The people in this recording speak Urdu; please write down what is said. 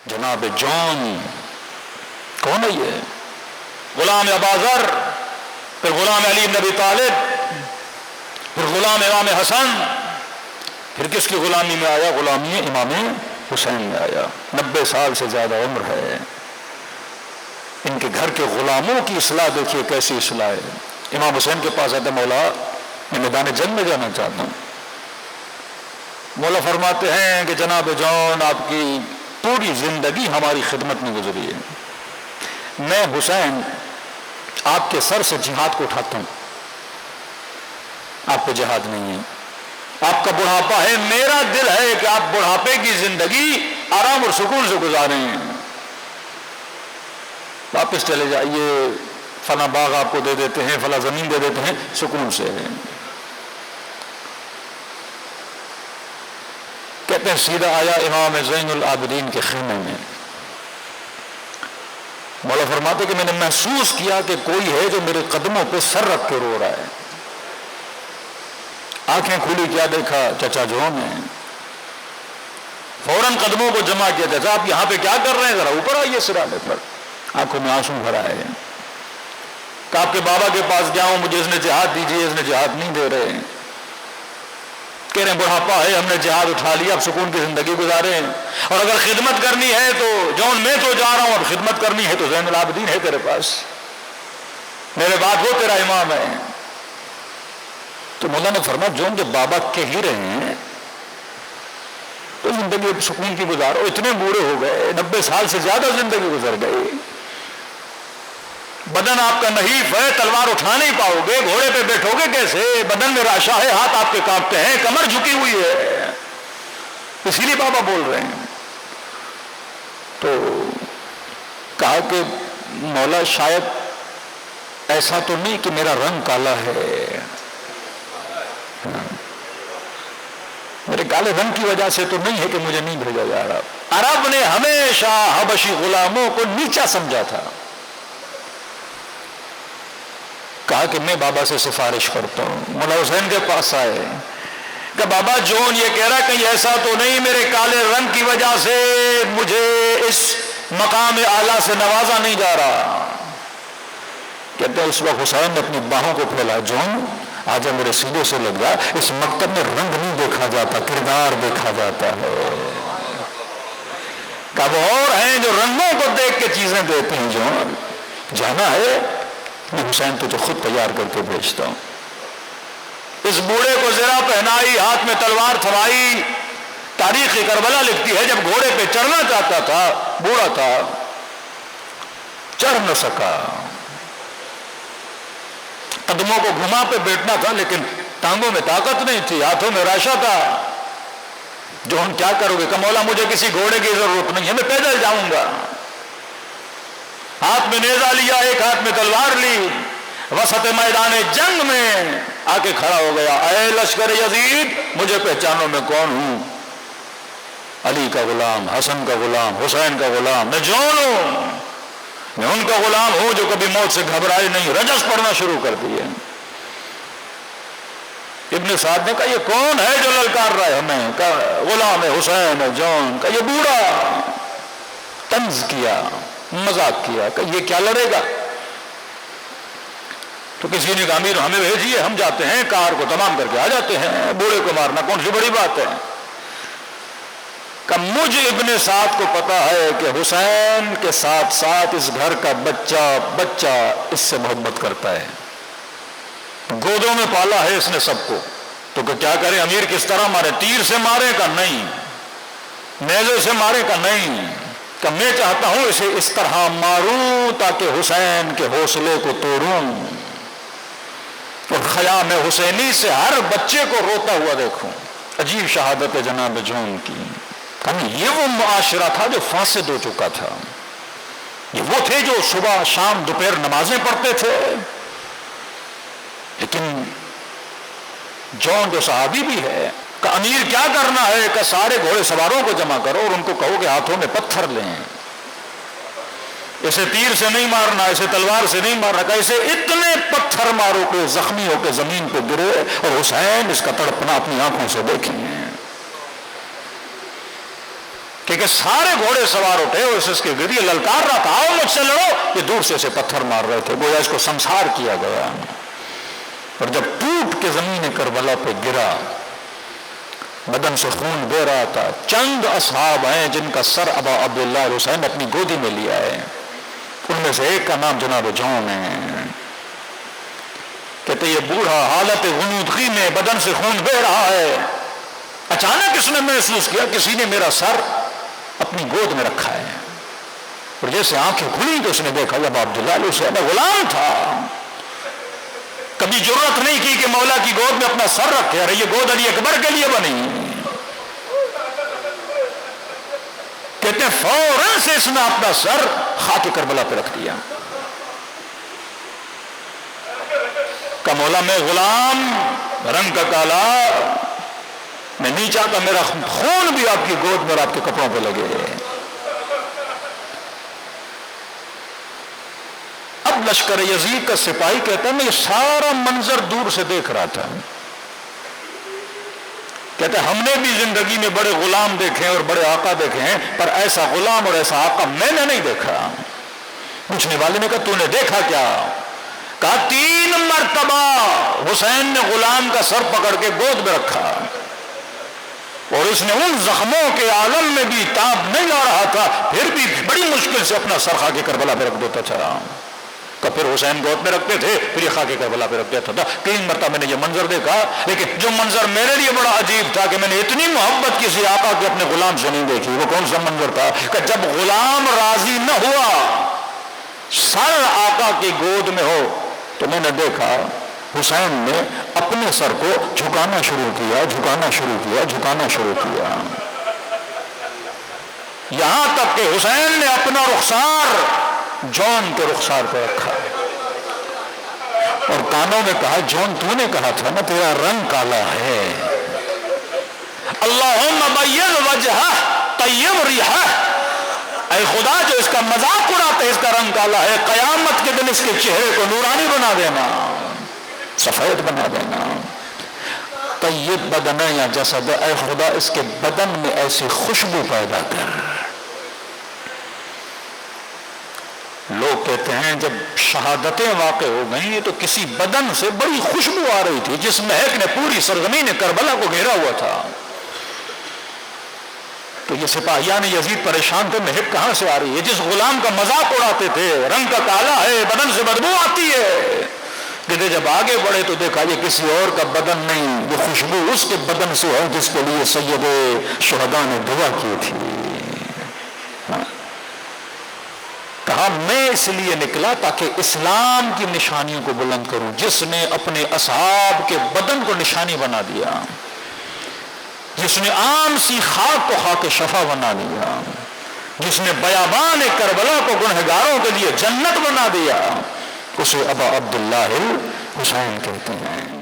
جناب جون کون ہے یہ؟ غلام اباذر، پھر غلام علی بن ابی طالب، پھر غلام امام حسن، پھر کس کی غلامی میں آیا؟ غلامی امام حسین میں آیا۔ 90 سال سے زیادہ عمر ہے۔ ان کے گھر کے غلاموں کی اصلاح دیکھیے کیسی اصلاح ہے۔ امام حسین کے پاس آتے، مولا میں میدان جنگ میں جانا چاہتا ہوں۔ مولا فرماتے ہیں کہ جناب جون آپ کی پوری زندگی ہماری خدمت میں گزری ہے، میں حسین آپ کے سر سے جہاد کو اٹھاتا ہوں، آپ کو جہاد نہیں ہے، آپ کا بڑھاپا ہے، میرا دل ہے کہ آپ بڑھاپے کی زندگی آرام اور سکون سے گزاریں، واپس چلے جائیے، فلاں باغ آپ کو دے دیتے ہیں، فلاں زمین دے دیتے ہیں، سکون سے ہے۔ کہتے ہیں سیدھا آیا امام زین العابدین کے خیمے میں، مولا فرماتے کہ میں نے محسوس کیا کہ کوئی ہے جو میرے قدموں پہ سر رکھ کے رو رہا ہے۔ آنکھیں کھلی، کیا دیکھا؟ چچا جون ہے۔ فوراً قدموں کو جمع کیا، چچا آپ یہاں پہ کیا کر رہے ہیں؟ ذرا اوپر آئیے سرانے پر۔ آنکھوں میں آنسو بھر آئے، کہ آپ کے بابا کے پاس گیا ہوں، مجھے اس نے جہاد دیجیے، اس نے جہاد نہیں دے رہے ہیں۔ کہہ رہے ہیں بڑھاپا ہے، ہم نے جہاد اٹھا لیا، اب سکون کی زندگی گزارے ہیں، اور اگر خدمت کرنی ہے تو جون میں تو جا رہا ہوں، اب خدمت کرنی ہے تو زین العابدین ہے تیرے پاس، میرے بعد وہ تیرا امام ہے۔ تو مولا نے فرمایا جون جب بابا کہہ ہی رہے ہیں تو زندگی سکون کی گزارو، اتنے بوڑھے ہو گئے، 90 سال سے زیادہ زندگی گزر گئی، بدن آپ کا نحیف ہے، تلوار اٹھا نہیں پاؤ گے، گھوڑے پہ بیٹھو گے کیسے؟ بدن میں راشا ہے، ہاتھ آپ کے کانپتے ہیں، کمر جھکی ہوئی ہے، اسی لیے بابا بول رہے ہیں۔ تو کہا کہ مولا شاید ایسا تو نہیں کہ میرا رنگ کالا ہے، میرے کالے رنگ کی وجہ سے تو نہیں ہے کہ مجھے نہیں بھیجا جا رہا۔ عرب نے ہمیشہ حبشی غلاموں کو نیچا سمجھا تھا۔ کہا کہ میں بابا سے سفارش کرتا ہوں، مولا حسین کے پاس آئے کہ بابا جون یہ کہہ رہا کہ ایسا تو نہیں میرے کالے رنگ کی وجہ سے مجھے اس مقام اعلیٰ سے نوازا نہیں جا رہا۔ کہتے ہیں اس وقت حسین نے اپنی باہوں کو پھیلا، جون آجا میرے سیدھے سے لگ جا، اس مکتب میں رنگ نہیں دیکھا جاتا، کردار دیکھا جاتا ہے۔ کہ وہ اور ہیں جو رنگوں کو دیکھ کے چیزیں دیتے ہیں، جون جانا ہے میں حسین تجھے خود تیار کر کے بھیجتا ہوں۔ اس بوڑھے کو زرہ پہنائی، ہاتھ میں تلوار تھمائی۔ تاریخ کربلا لکھتی ہے جب گھوڑے پہ چڑھنا چاہتا تھا، بوڑھا تھا، چڑھ نہ سکا، قدموں کو گھما پہ بیٹھنا تھا لیکن ٹانگوں میں طاقت نہیں تھی، ہاتھوں میں راشا تھا۔ جو ہم کیا کرو گے کہ مولا مجھے کسی گھوڑے کی ضرورت نہیں ہے، میں پیدل جاؤں گا۔ ہاتھ میں نیزہ لیا، ایک ہاتھ میں تلوار لی، وسط میدان جنگ میں آ کے کھڑا ہو گیا۔ اے لشکر یزید، مجھے پہچانو میں کون ہوں؟ علی کا غلام، حسن کا غلام، حسین کا غلام، میں جون ہوں، میں ان کا غلام ہوں جو کبھی موت سے گھبرائے نہیں۔ رجس پڑھنا شروع کر دیے۔ ابن سعد نے کہا یہ کون ہے جو للکار رہا ہے ہمیں؟ کہا غلام حسین ہے جون کا۔ یہ بوڑھا طنز کیا، مذاق کیا کہ یہ کیا لڑے گا؟ تو کسی نے کہا امیر ہمیں بھیجیے، ہم جاتے ہیں، کار کو تمام کر کے آ جاتے ہیں، بوڑھے کو مارنا کون سی بڑی بات ہے؟ کہ مجھ ابن سعد کو پتا ہے کہ حسین کے ساتھ ساتھ اس گھر کا بچہ اس سے محبت کرتا ہے، گودوں میں پالا ہے اس نے سب کو، تو کہ کیا کرے امیر؟ کس طرح مارے؟ تیر سے مارے کا نہیں، نیزے سے مارے کا نہیں، کہ میں چاہتا ہوں اسے اس طرح ماروں تاکہ حسین کے حوصلے کو توڑوں اور خیام حسینی سے ہر بچے کو روتا ہوا دیکھوں۔ عجیب شہادت ہے جناب جون کی۔ یہ وہ معاشرہ تھا جو فاسد ہو چکا تھا، یہ وہ تھے جو صبح شام دوپہر نمازیں پڑھتے تھے، لیکن جون جو صحابی بھی ہے کہ امیر کیا کرنا ہے کہ سارے گھوڑے سواروں کو جمع کرو اور ان کو کہو کہ ہاتھوں میں پتھر لیں، اسے تیر سے نہیں مارنا، اسے تلوار سے نہیں مارنا، کہ اسے اتنے پتھر مارو کہ زخمی ہو کے زمین پہ گرے اور حسین اس کا تڑپنا اپنی آنکھوں سے دیکھیں۔ کہ سارے گھوڑے سوار اٹھے اور اس کے گردی للکار رہا تھا، آؤ مجھ سے لڑو، یہ دور سے اسے پتھر مار رہے تھے، گویا اس کو سنسار کیا گیا۔ اور جب ٹوٹ کے زمین کربلا پہ گرا، بدن سے خون بہ رہا تھا، چند اصحاب ہیں جن کا سر ابا عبداللہ حسین اپنی گودی میں لیا ہے، ان میں سے ایک کا نام جناب جون ہے۔ کہتے یہ بوڑھا حالت غنودگی میں بدن سے خون بہ رہا ہے، اچانک اس نے محسوس کیا کسی نے میرا سر اپنی گود میں رکھا ہے، اور جیسے آنکھیں کھلی تو اس نے دیکھا جب عبداللہ علیہ السلام غلام تھا، کبھی جرأت نہیں کی کہ مولا کی گود میں اپنا سر رکھے، ارے یہ گود علی اکبر کے لیے بنی۔ کہتے ہیں فوراً سے اس نے اپنا سر خاک کربلا پہ رکھ دیا، کہ مولا میں غلام، رنگ کا کالا، میں نہیں چاہتا میرا خون بھی آپ کی گود میں اور آپ کے کپڑوں پہ لگے۔ اب لشکر یزید کا سپاہی کہتا ہے میں یہ سارا منظر دور سے دیکھ رہا تھا، کہتے ہیں ہم نے بھی زندگی میں بڑے غلام دیکھے اور بڑے آقا دیکھے ہیں، پر ایسا غلام اور ایسا آقا میں نے نہیں دیکھا۔ پوچھنے والے نے کہا تو نے دیکھا کیا؟ کہا 3 مرتبہ حسین نے غلام کا سر پکڑ کے گود میں رکھا، اور اس نے ان زخموں کے عالم میں بھی تاب نہیں لا رہا تھا، پھر بھی بڑی مشکل سے اپنا سر خاک کربلا پہ رکھ دیتا تھا، کہ پھر حسین گود میں رکھتے تھے، پھر یہ خاک کربلا پہ رکھ دیتا تھا۔ 3 مرتبہ میں نے یہ منظر دیکھا، لیکن جو منظر میرے لیے بڑا عجیب تھا کہ میں نے اتنی محبت کسی آقا کے اپنے غلام سے نہیں دیکھی۔ وہ کون سا منظر تھا؟ کہ جب غلام راضی نہ ہوا، سر آقا کی گود میں ہو، تو میں نے دیکھا حسین نے اپنے سر کو جھکانا شروع کیا، جھکانا شروع کیا، جھکانا شروع کیا، یہاں تک کہ حسین نے اپنا رخسار جون کے رخسار پہ رکھا اور کانوں میں کہا جون تو نے کہا تھا نا تیرا رنگ کالا ہے، اللہم بیض وجہہ طیب ریحہ، اے خدا جو اس کا مذاق اڑاتے اس کا رنگ کالا ہے، قیامت کے دن اس کے چہرے کو نورانی بنا دینا، سفید بنا دینا۔ طیب بدن یا جسد، اے خدا اس کے بدن میں ایسی خوشبو پیدا کر۔ لوگ کہتے ہیں جب شہادتیں واقع ہو گئیں تو کسی بدن سے بڑی خوشبو آ رہی تھی جس مہک نے پوری سرزمین کربلا کو گھیرا ہوا تھا، تو یہ سپاہیان یزید پریشان تھے مہک کہاں سے آ رہی ہے؟ جس غلام کا مذاق اڑاتے تھے رنگ کا کالا ہے، بدن سے بدبو آتی ہے، کہتے جب آگے بڑھے تو دیکھا یہ کسی اور کا بدن نہیں، یہ خوشبو اس کے بدن سے ہے جس کے لیے سید شہداء نے دعا کی تھی۔ کہا میں اس لیے نکلا تاکہ اسلام کی نشانیوں کو بلند کروں، جس نے اپنے اصحاب کے بدن کو نشانی بنا دیا، جس نے عام سی خاک کو خاک شفا بنا دیا، جس نے بیابان کربلا کو گنہگاروں کے لیے جنت بنا دیا، اسے ابا عبداللہ حسین کہتے ہیں۔